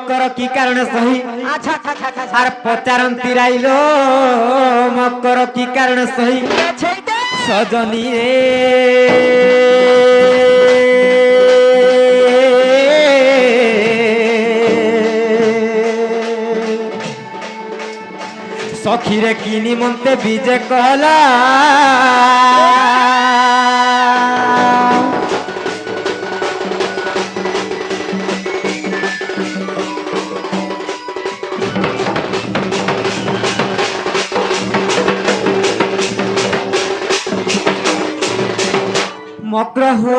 मकर की कारण सही अच्छा अच्छा अच्छा अच्छा আর পচারন্তি রাইলো মকর কি কারণ সহি সেইটা সজনী রে সখীরে কি নিমন্তে বিজে কলা मकर हो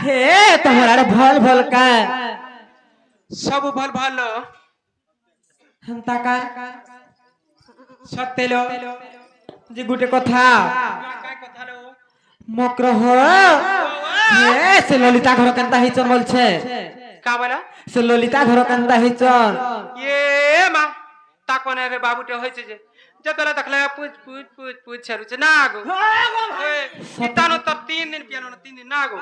हे तुम्हारा भल भल का सब भल भल हंता का सतेलो जे गुटे कथा काय কথা লো मकर हो हे से ललिता घर केनता हिचन बोलछे का बोला से ललिता घर केनता हिचन ये मा ताकोने रे बाबूटे होइছে যে जतला तकला पूछ पूछ पूछ पूछ छरुचे ना गो इतानो त 3 दिन पियानो 3 दिन ना गो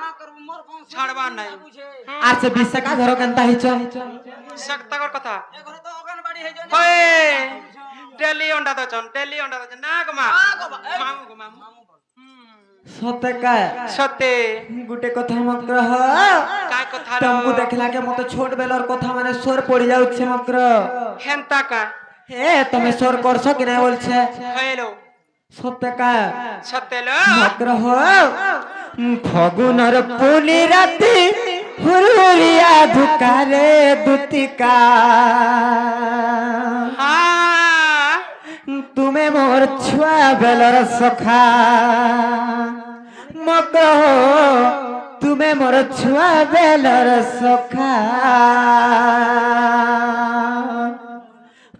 छाड़वा নাই আর সে বিশাখা ঘর কেনতা হিচন सकता কথা ओए डेली अंडा दचन ना गो मा मामू गो मामू सते का सते गुटे कथा मकर हो काय কথা लो तुमको देखला के मते छोट बेलर कथा माने स्वर पड़ी जाउछे मकर हेंता का हे तमे स्वर करछो कि नै बोलछे हेलो सते का सतेलो मकर हो फगुनर पुनी राती हुरुरिया धुकारे दुतिका हां तुम्हें मोर छुआ बेलर सखा मकर हो तुम्हें मोर छुआ बेलर सखा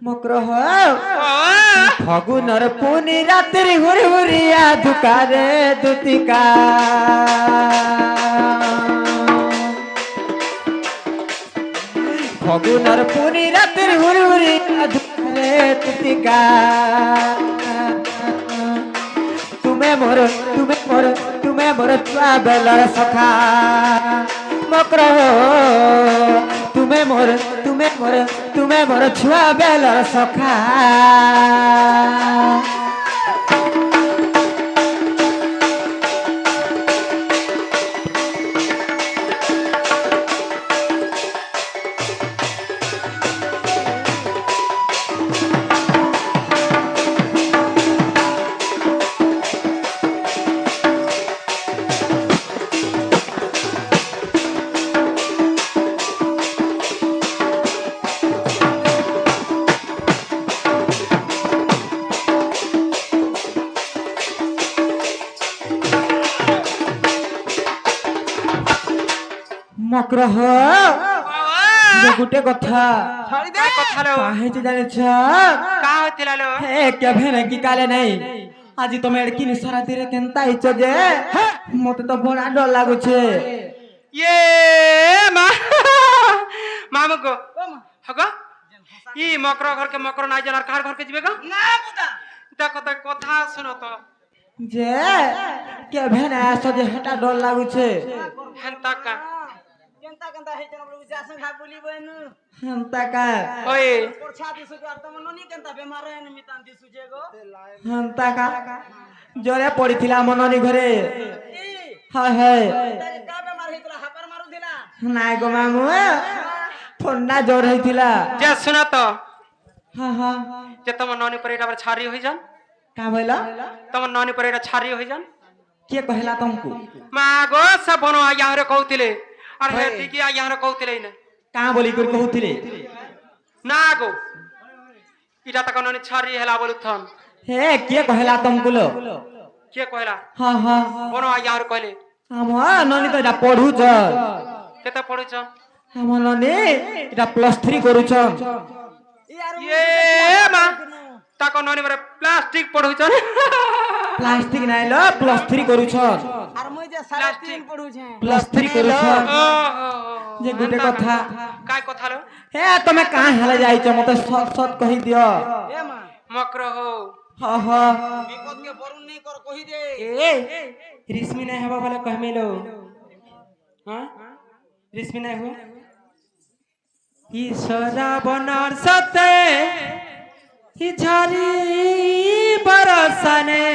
मकर हो फगुनर पुनी रात्रि हुरुरिया धुकारे दुतिका फगुनर पुनी रात्रि हुरुरिया धुकारे दुतिका तुम्हें मोर छुआ बेलर सखा मकर हो तुम्हें मोर छुआ बेलर सखा मकर हो जे गुटे कथा छाड़ी दे কথা লো काहे जे जाने छ का होतिला लो हे केभे नै की काले नै आज तुम एडकी निसारा तेरे केनता हिच जे मते तो बड़ा डर लागु छे ये मा मामू को हगो ई मकर घर के मकर नाइ जनार कार घर के जिबे गा ना पुता देखो त কথা सुनो तो जे केभे नै आसो जे हटा डर लागु छे हेंता का केनता केनता हेचन बोलु जासन खा बोली बनु हंता का ओए पोरछा दिसु तो तम ननी केनता बेमार है निमितान दिसु जे गो हंता का जरे पड़ीथिला मननी घरे ई हाय हाय का बेमार हेतला हापर मारु दिला नाय गो मामू ठंडा जोर हेतिला जे सुना तो हां हां जे तम ननी पर एटा छारी होई जान का बोला तम ननी पर एटा छारी होई जान के कहला तुमको मागो सब बनो आया रे कहतिले अरे टिकी आया रे कहतिले न का बोली कर कहउथिले ना गो इटा तक ननी छारी हेला बोलुथन हे के कहला तुमको लो के कहला हां हां बनो आया रे कहले हम ननी तो एटा पढु छ केते पढुछ हम ननी एटा +3 करू छ ये मा ताको ननी मरे प्लास्टिक पढुछन प्लास्टिक नाइ लो +3 करू छ आर मई जे 3.5 पढु छे +3 करू छ जे गुटे कथा काय कथा लो हे तमे कहां हेले जाई छ मते सत सत कहि दियो ए मा मकर हो हां हां विपद के बरुण नहीं कर कहि दे ए रिश्मी नै हबा वाला कहमेलो हां रिश्मी नै हो ईश्वरा बनर सते झरी बरसने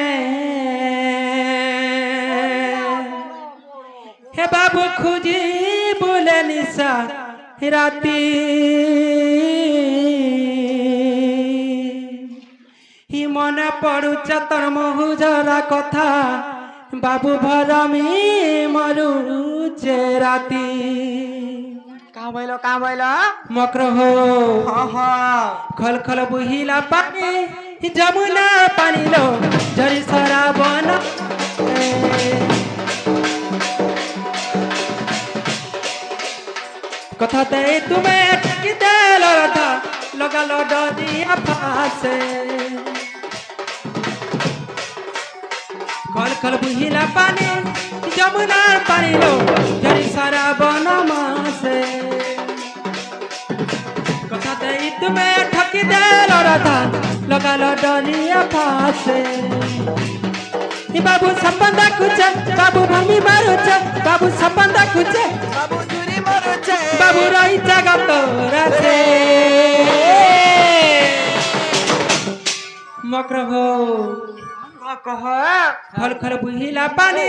हे बाबू खुजी बोले निशा राती हि मने पड़ुच तोर महुजरा कथा बाबू भरमी मरुचे राती कहाँ बोलो मकर हो हाँ हाँ खल खल बुहिला पानी जमुना पानी लो झरी सरा बन कथा ते तुम्हें किते लड़ा लगा लो डरिया फासे खल खल बुहिला पानी जमुना पानी लो झरी सरा बन मासे कथा ते तुम्हें ठकी दे लड़ा लगा लो डरिया फासे बाबू संबंधा कुछ बाबू भूमि मारुच बाबू संबंधा कुछ बाबू चूरी मरुचे बाबू रही जगत रसे मकर हो कह खल खल बुहिला पानी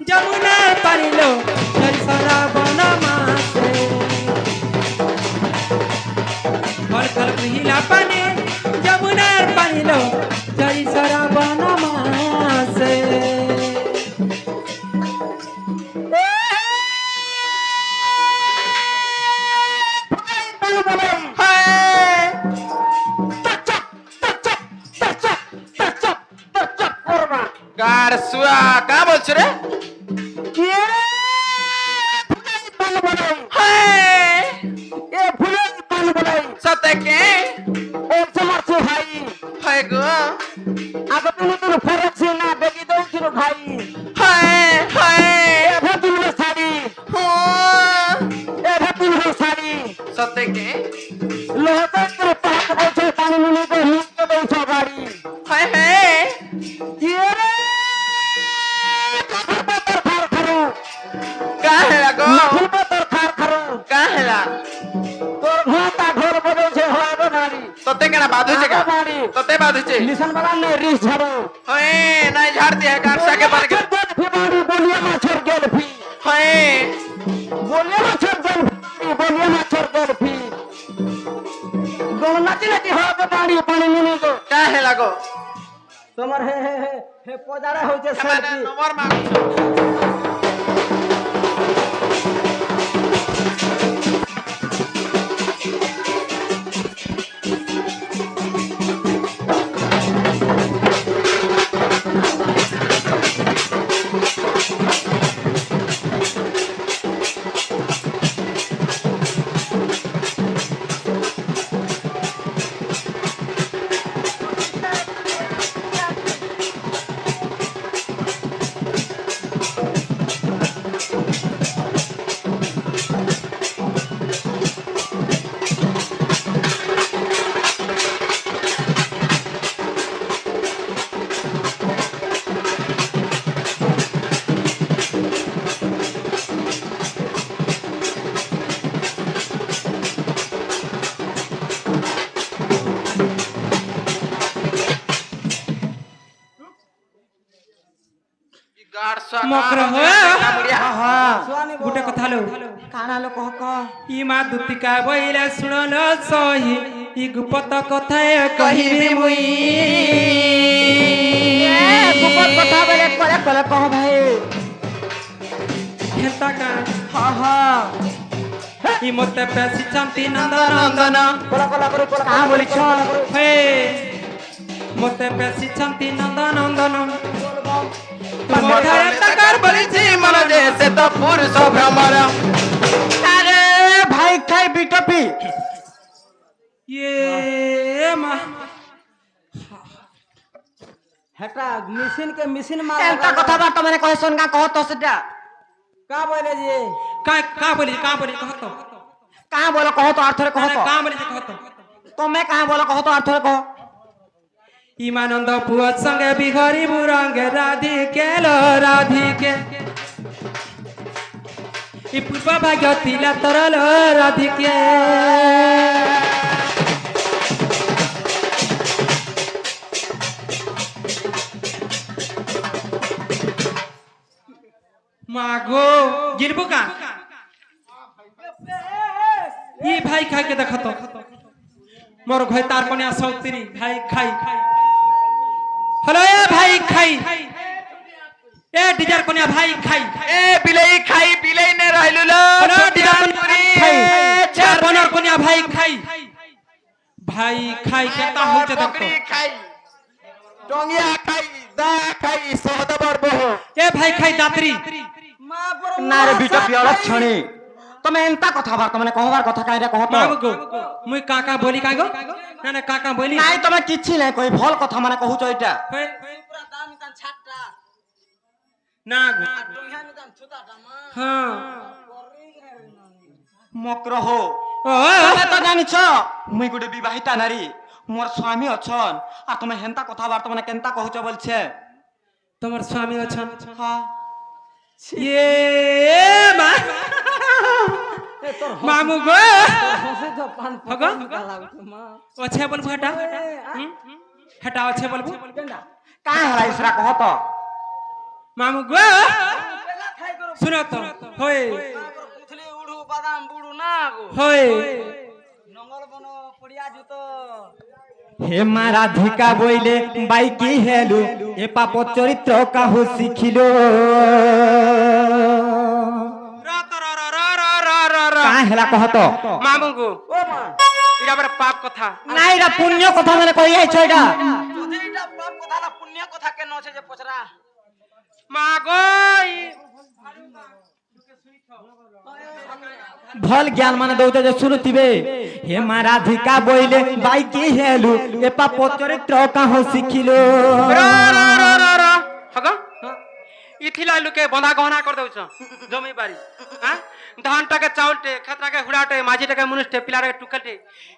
जमुना पानी लो झरी सरा बन मासे खल खल बुहिला पानी जमुना पानी लो झरी सरा बन मासे গারসুয়া কা বলছ রে সতে কে হয় গো আগে তুমি তোর ফেরেছি না বেগি দৌছিল ভাই হয় হয় এভাবে তুমি শাড়ি এভাবে তুমি শাড়ি সতে কে লোহতে তোর পাক বলছে পানি নুনি তো হিঁকে দৌছ গাড়ি হয় হয় কি রে তোর খার খারু কা হেলা গো ফুলবে তোর খার খারু কা হেলা তোর ঘোটা ঘর বলেছে হবে নারী তোতে কেনা বাঁধুছে কা নারী তোতে বাঁধুছে নিশান বালা নে রিস ঝাড়ু হয় নাই ঝাড় দিয়ে গারসা কে পারে গে বলিয়া মাছের গেল ফি হয় বলিয়া মাছের গেল বলিয়া মাছের গেল ফি নাচি নাচি হবে পানি পানি নুনি গো কা হেলা গো তোমার হে হে হে হে পদারা হইছে মানে সরকি নম্বর মাগুছ গারসা মকর কা হয়। কা বুড়িয়া স্বামী গোটে কথা লো কানা লোক কহ ই মা দুতিকা বইলে শুনল সহি ই গুপত কথায় কহিবি মুই গোপন কথা বলে করে করে কহ ভাই হেতা কা হা হা ই মতে পেছি চান্তি নন্দন নন্দন কোলা কোলা করে কোলা কাহা বলিছ হে মতে পেছি চান্তি নন্দন নন্দন মধারে তাকার বলিছি মন যেতে তো পুরুষ ভ্রমর আরে ভাই খাই বিটপি ইয়ে মা হেটা মেশিন মার একটা কথা বার্তা মানে কহে শোন কহ তো সেটা কা বলে যে का बोली कह तो कहाँ बोलो कहो तो अर्थ कहो तो का बोली कह तो तुम्हें कहाँ बोलो कहो तो अर्थ कहो इमानंद पुआ संगे बिहारी बुरंगे राधिके लो राधिके इ पुष्पा भाग्य तिला तरल राधिके घिनबू का ये भाई खाई के देखो तो मोर भाई तार कन्या सौतरी भाई खाई हेलो ए भाई खाई ए डिजर कन्या भाई खाई ए बिलई खाई बिलई ने रहलु लो हेलो डिजर कन्या खाई चार बनर कन्या भाई खाई भाई खाई केता होते देखो बकरी खाई टंगिया खाई दा खाई सहदबर बहो ए भाई खाई दात्री না রে বিটা পিয়ালা ছনি তুমি এন্তা কথা বার্তা মানে কহবার কথা কাইরে কহ তো बाबू को मुई काका बोली कागो ना ना काका बोली নাই তুমি কিছি নাই কই ভল কথা মানে কহুছ এটা ना हाँ মক্র হো ओ তুমি তো জানিছ মুই গুটে বিবাহিতা নারী মোর স্বামী অছন আর তুমি হেন্তা কথা বার্তা মানে কেনতা কহুছ বলছে तुम्हार स्वामी अछन হ্যাঁ ये मा मामू गो हगो अच्छे बोलबो हटा हटा अच्छे बोलबो কাই হলা ইসরা কহ তো मामू गो सुनो तो होय होय হে মা রাধিকা বইলে বাইকি হেলু এ পাপ চরিত্র কাহু শিখিল কাঁ হেলা কহত मामू गो इरा बड़ पाप कथा না এটা পুণ্য কথা মানে কই আইছ এটা मागो ভল জ্ঞান মানে দৌত যে শুনুতিবে হে মা রাধিকা বইলে বাইকি হেলু এ পাপ চরিত্র কাহু শিখিল हगो इथिला लुके बंधा गहना कर दउछ जमी बारी हां धान टाके चाउलटे खेतरा के हुडाटे माझी टाके मुनिष्टे पिलारे टुकलटे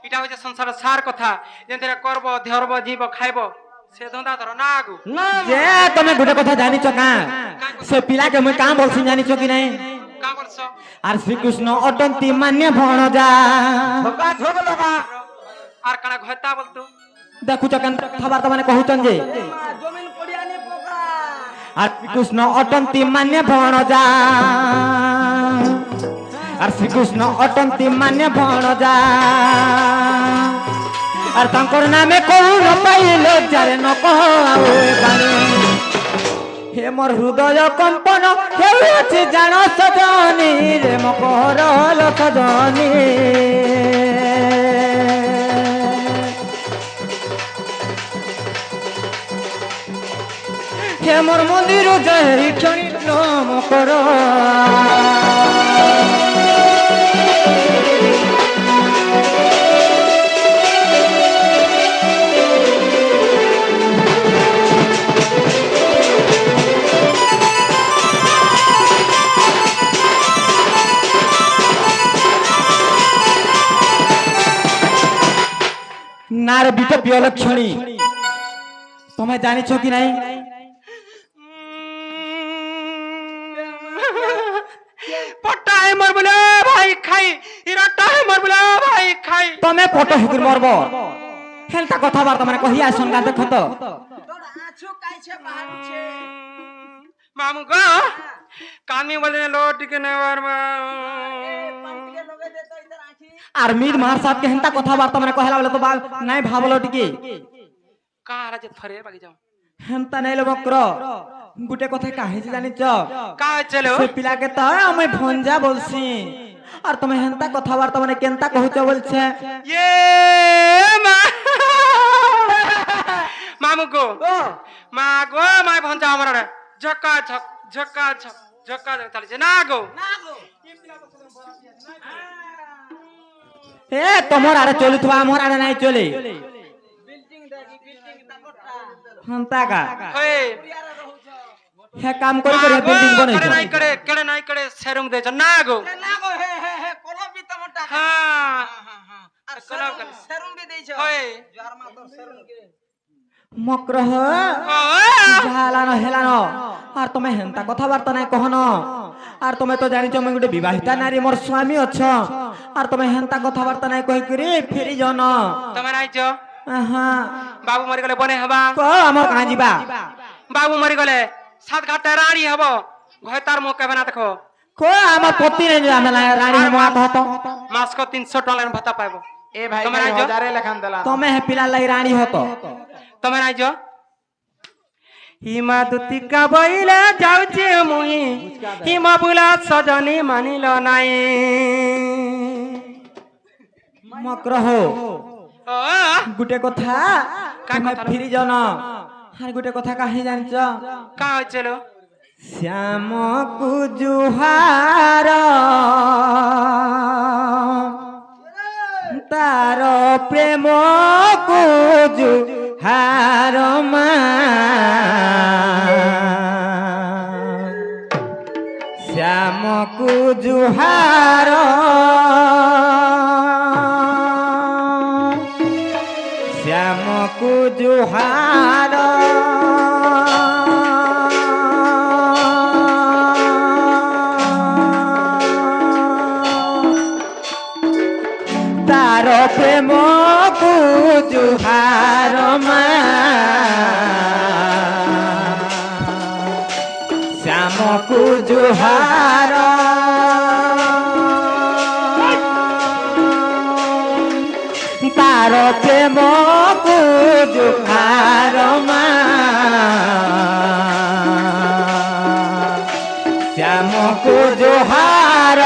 इटा होय संसार सार कथा जेंतरे करब धरब जीव खाइब से धंदा धर ना आगु যে তুমি গোটে কথা জানিছ কাঁ সে পিলাকে মুই কাঁ বলছি জানিছ কি নাই का बोलছ আর শ্রীকৃষ্ণ অটন্তি মান্য ভণজা आर कणा घता बोलतो দেখুছ কেন খবর মানে কহুছন যে আর শ্রীকৃষ্ণ অটন্তি মান্য ভণজা আর শ্রীকৃষ্ণ অটন্তি মান্য ভণজা আর তাঙ্কর নামে কোন পাইলে যারে ন কহাও বাণী হে মোর হৃদয় কম্পন হেউছে জান সজনী রে মকর সজনী হে মোর মন্দির জয় ক্ষণি মকর নার বিট বিলক্ষণী তুমি জানিছ কি নাই पट्टा है मर बोले भाई खाई इराटा है मर बोले भाई खाई তুমি ফটো হিকুর মরব হেলতা কথাবার্তা মানে কহিয়া সঙ্গা দেখ তো मामू गो कामी बोले लोट के नवर আর মির মার সাথ কে হেলতা কথাবার্তা মানে কহিলা বলে তো নাই ভাবলো টিকে कहां राज फरे बागी जाओ হেলতা নাইলো বক্র গুটে কথা কাহিছে জানিছ कहां चलो সে পিলাকে তো আমি ভঞ্জা বলছি আর তুমি হেলতা কথাবার্তা মানে কেনতা কহুছ বলছে ये मामू गो माय भंजा हमरा झक्का झक झक्का झक झक्का झक चले ना गो এ তোমার আরে চলুথবা আমার আরে নাই চলে হেলতা কা होए হে কাম করে করে বিল্ডিং বনাইছ करे नाही करे सेरुंग दे ना गो हां कलाव कर होए মক্রহ ঝালানো হেলানো আর তুমি হেনতা কথাবার্তা নাই কহন আর তুমি তো জানিছ আমি গোটে বিবাহিতা নারী মোর স্বামী অছ আর তুমি হেনতা কথাবার্তা নাই কই করে ফেরি জন तमे नाही जो হ্যাঁ बाबू मरि गले बने हबा ক আমার কাঁ ଯିবা बाबू मरि गले सात घाट रानी हबो घय तार मो केबे ना देखो কো আমার পতি নেই আমি রানী মা কহত মাসক 300 টଙ୍କା লেন ভাতা পাইব ए भाई तुम्हें खाली राजो? 1000 लेखान देला তুমি হে পিলা লাই রানী হত ତମେ ନାଇଁଛ ହିମା ଦୁତିକା ବଇଲେ ଯାଉଛି ମୁଇଁ ହିମ ବୁଲା ସଜନି ମାନିଲ ନାଇଁ মক্রহ ও গুটে কথা কা তুমি কথা? ফিরি যাও না আর গুটে কথা কাহি জানছ କାଁ ହଉଛେ ଲୋ শ্যামকু জুহার তার প্রেম কুজুহার মা শ্যামকু জুহার শ্যামকু জুহার তার প্রেম কুজুহার মা শ্যামকু জুহার তার প্রেম কুজুহার মা শ্যামকু জুহার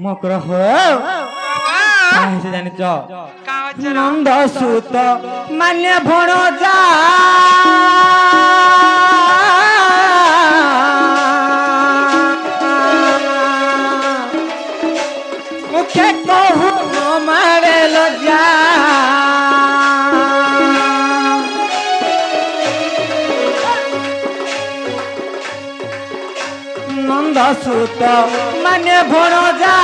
মক্রহ কাহিছে জানিছ କାଁ ହଉଛେ ଲୋ নন্দ সুত মানে ভণ যা মুখে কহু মারে লজ্জা নন্দ সুত মানে ভণ যা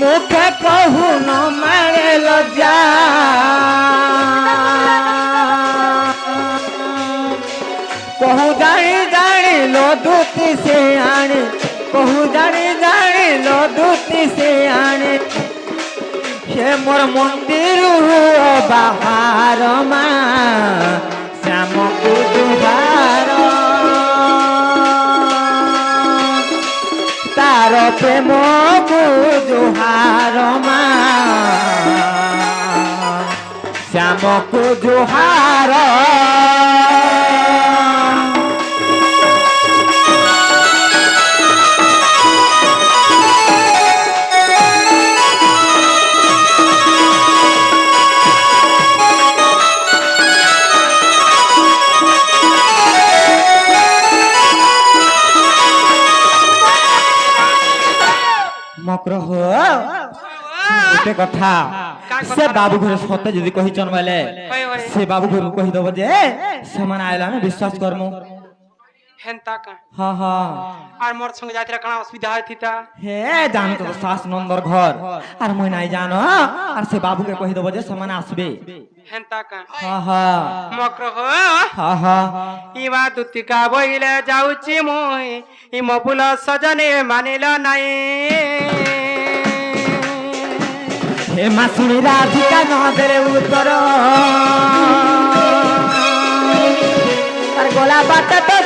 মুখে কহু ন মারে লজ্জা কহু জানি জানি লো দুতি সে আনে কহু জানি জানি লো দুতি সে আনে সে মোর মন্দির বাহার মা শ্যামকু জুহার তার প্রেম জুহার মা শ্যামকু জুহার মক্রহ ଗୋଟେ କଥା ସେ ବାବୁ ଘରେ ସତେ ଯଦି କହିଛନ୍ ବୋଲେ ହଏ ହଏ ସେ ବାବୁ ଘରକୁ କହିଦବ ଯେ ସେମାନେ ଆଇଲେ ଆମେ ବିଶ୍ୱାସ କରମୁ ହେନ୍ତା କାଁ ହଁ ହଁ আর মোর সঙ্গে যাইতে কাଣା অসুবিধা হইতিতা হে জানো তো শাস নন্দর ঘর আর মই নাই জানো আর সে বাবুকে কহিদব যে ସେମାନେ আসবে হেন্তা কাঁ হ্যাঁ হ্যাঁ মক্রহ হ্যাঁ হ্যাঁ ইবা দুতিকা বইলে যাଉଛି মুই ই মবুল সজনে মানিল নাই হে মাসুনি রাধিকা নদের উত্তর তার গলা বাটা তো